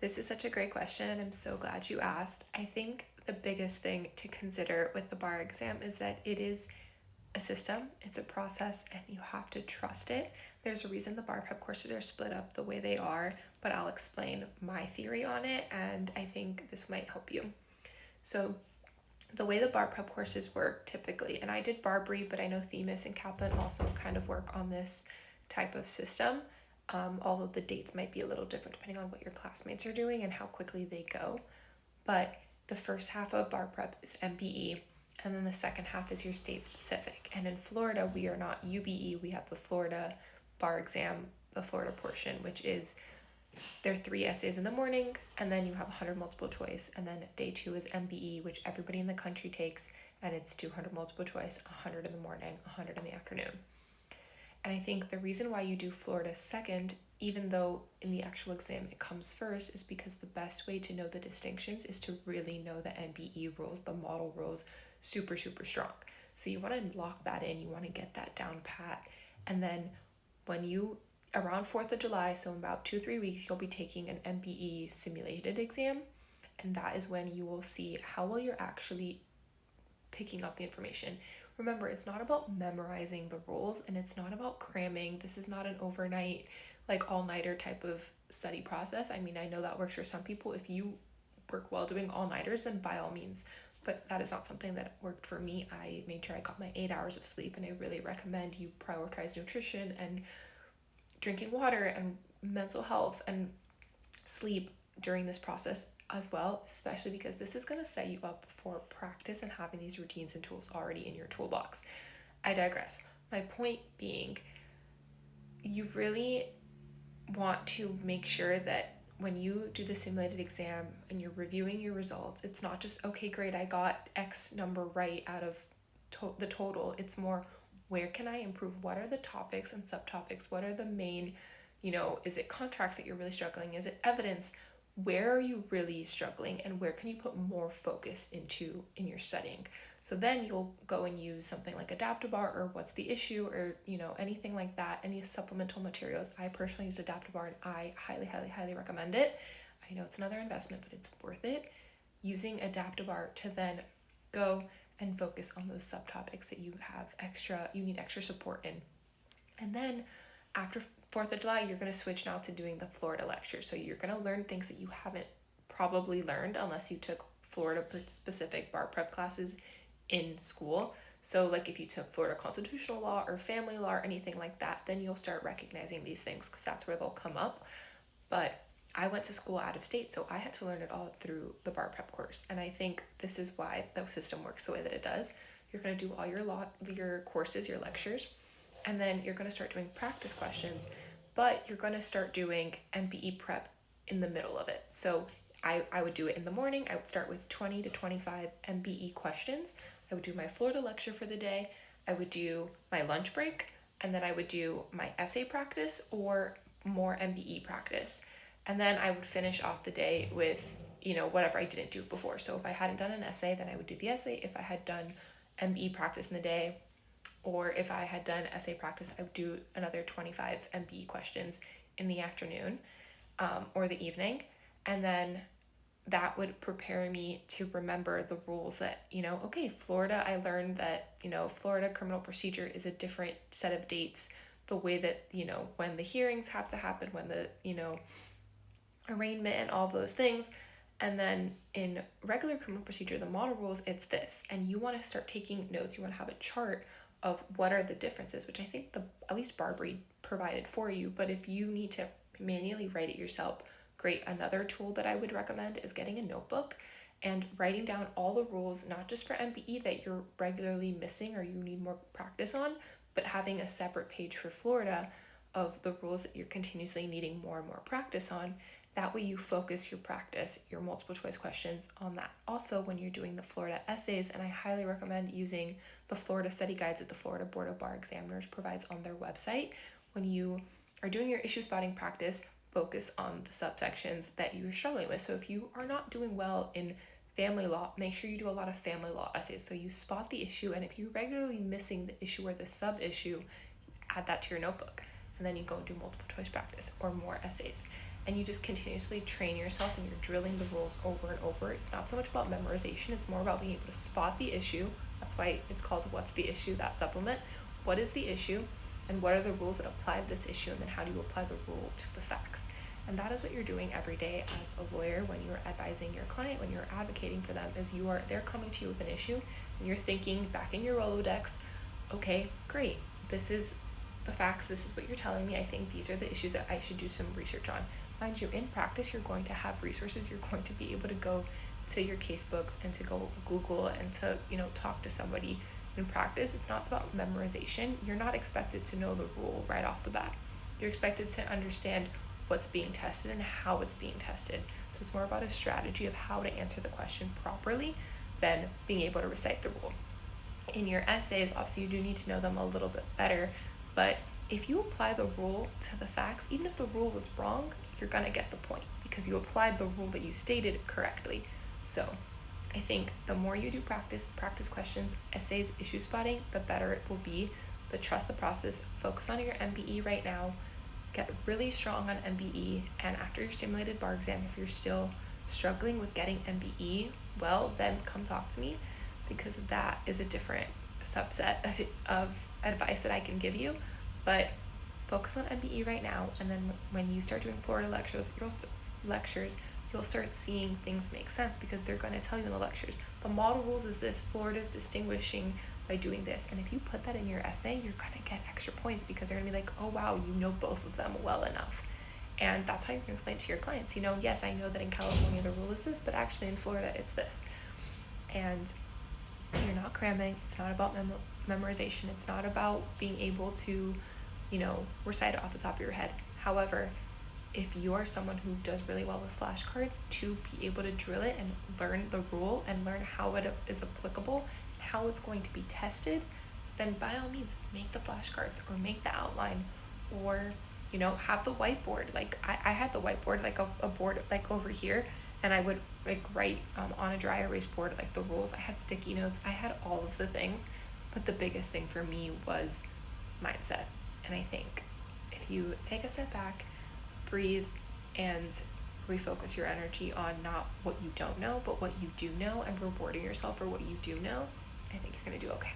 This is such a great question, and I'm so glad you asked. I think the biggest thing to consider with the bar exam is that it is a system, it's a process, and you have to trust it. There's a reason the bar prep courses are split up the way they are, but I'll explain my theory on it, and I think this might help you. So, the way the bar prep courses work typically, and I did Barbary, but I know Themis and Kaplan also kind of work on this type of system, although the dates might be a little different depending on what your classmates are doing and how quickly they go. But the first half of bar prep is MBE, and then the second half is your state specific. And in Florida, we are not UBE, we have the Florida bar exam, the Florida portion, which is there are 3 essays in the morning, and then you have 100 multiple choice, and then day 2 is MBE, which everybody in the country takes, and it's 200 multiple choice, 100 in the morning, 100 in the afternoon. And I think the reason why you do Florida second, even though in the actual exam it comes first, is because the best way to know the distinctions is to really know the MBE rules, the model rules, super, super strong. So you want to lock that in, you want to get that down pat, and then when you around 4th of July, so in about 2-3 weeks, you'll be taking an MBE simulated exam, and that is when you will see how well you're actually picking up the information. Remember, it's not about memorizing the rules, and it's not about cramming. This is not an overnight, like all-nighter type of study process. I mean, I know that works for some people. If you work well doing all-nighters, then by all means, but that is not something that worked for me. I made sure I got my 8 hours of sleep, and I really recommend you prioritize nutrition and drinking water and mental health and sleep during this process as well, especially because this is going to set you up for practice and having these routines and tools already in your toolbox. I digress. My point being, you really want to make sure that when you do the simulated exam and you're reviewing your results, it's not just, okay, great, I got X number right out of the total. It's more, where can I improve? What are the topics and subtopics? What are the main, is it contracts that you're really struggling? Is it evidence? Where are you really struggling, and where can you put more focus into in your studying? So then you'll go and use something like Adaptabar or What's the Issue, or anything like that, any supplemental materials. I personally use Adaptabar, and I highly, highly, highly recommend it. I know it's another investment, but it's worth it. Using Adaptabar to then go and focus on those subtopics that you need extra support in. And then after 4th of July, you're going to switch now to doing the Florida lecture. So you're going to learn things that you haven't probably learned unless you took Florida specific bar prep classes in school. So like if you took Florida constitutional law or family law or anything like that, then you'll start recognizing these things because that's where they'll come up. But I went to school out of state, so I had to learn it all through the bar prep course. And I think this is why the system works the way that it does. You're going to do all your courses, your lectures, and then you're going to start doing practice questions, but you're going to start doing MBE prep in the middle of it. So I would do it in the morning. I would start with 20 to 25 MBE questions. I would do my Florida lecture for the day. I would do my lunch break, and then I would do my essay practice or more MBE practice. And then I would finish off the day with, whatever I didn't do before. So if I hadn't done an essay, then I would do the essay. If I had done MBE practice in the day, or if I had done essay practice, I would do another 25 MBE questions in the afternoon or the evening. And then that would prepare me to remember the rules that, okay, Florida, I learned that, Florida criminal procedure is a different set of dates, the way that, when the hearings have to happen, when the, arraignment and all those things. And then in regular criminal procedure, the model rules, it's this. And you want to start taking notes. You want to have a chart of what are the differences, which I think at least Barbary provided for you. But if you need to manually write it yourself, great. Another tool that I would recommend is getting a notebook and writing down all the rules, not just for MBE that you're regularly missing or you need more practice on, but having a separate page for Florida of the rules that you're continuously needing more and more practice on. That way you focus your practice, your multiple choice questions on that. Also, when you're doing the Florida essays, and I highly recommend using the Florida study guides that the Florida Board of Bar Examiners provides on their website. When you are doing your issue spotting practice, focus on the subsections that you're struggling with. So if you are not doing well in family law, make sure you do a lot of family law essays. So you spot the issue, and if you're regularly missing the issue or the sub-issue, add that to your notebook. And then you go and do multiple choice practice or more essays. and you just continuously train yourself and you're drilling the rules over and over. It's not so much about memorization, it's more about being able to spot the issue. That's why it's called What's the Issue, that supplement. What is the issue, and what are the rules that apply to this issue, and then how do you apply the rule to the facts? And that is what you're doing every day as a lawyer when you're advising your client, when you're advocating for them, is they're coming to you with an issue and you're thinking back in your Rolodex, okay, great, this is the facts, this is what you're telling me, I think these are the issues that I should do some research on. Mind you, in practice, you're going to have resources, you're going to be able to go to your case books and to go Google and to, talk to somebody. In practice, it's not about memorization. You're not expected to know the rule right off the bat. You're expected to understand what's being tested and how it's being tested. So it's more about a strategy of how to answer the question properly than being able to recite the rule. In your essays, obviously you do need to know them a little bit better, but if you apply the rule to the facts, even if the rule was wrong, you're gonna get the point because you applied the rule that you stated correctly. So I think the more you do practice questions, essays, issue spotting, the better it will be. But trust the process, focus on your MBE right now, get really strong on MBE, and after your simulated bar exam, if you're still struggling with getting MBE, well, then come talk to me, because that is a different subset of advice that I can give you. But focus on MBE right now, and then when you start doing Florida lectures, you'll start seeing things make sense, because they're going to tell you in the lectures, the model rules is this, Florida's distinguishing by doing this. And if you put that in your essay, you're going to get extra points, because they're going to be like, oh wow, you know both of them well enough. And that's how you're going to explain to your clients, yes, I know that in California the rule is this, but actually in Florida it's this. And you're not cramming, it's not about memorization, it's not about being able to, recite it off the top of your head. However, if you're someone who does really well with flashcards, to be able to drill it and learn the rule and learn how it is applicable, how it's going to be tested, then by all means make the flashcards or make the outline, or have the whiteboard. Like I had the whiteboard, like a board like over here, and I would write on a dry erase board like the rules. I had sticky notes, I had all of the things, but the biggest thing for me was mindset. And I think if you take a step back, breathe, and refocus your energy on not what you don't know, but what you do know, and rewarding yourself for what you do know, I think you're going to do okay.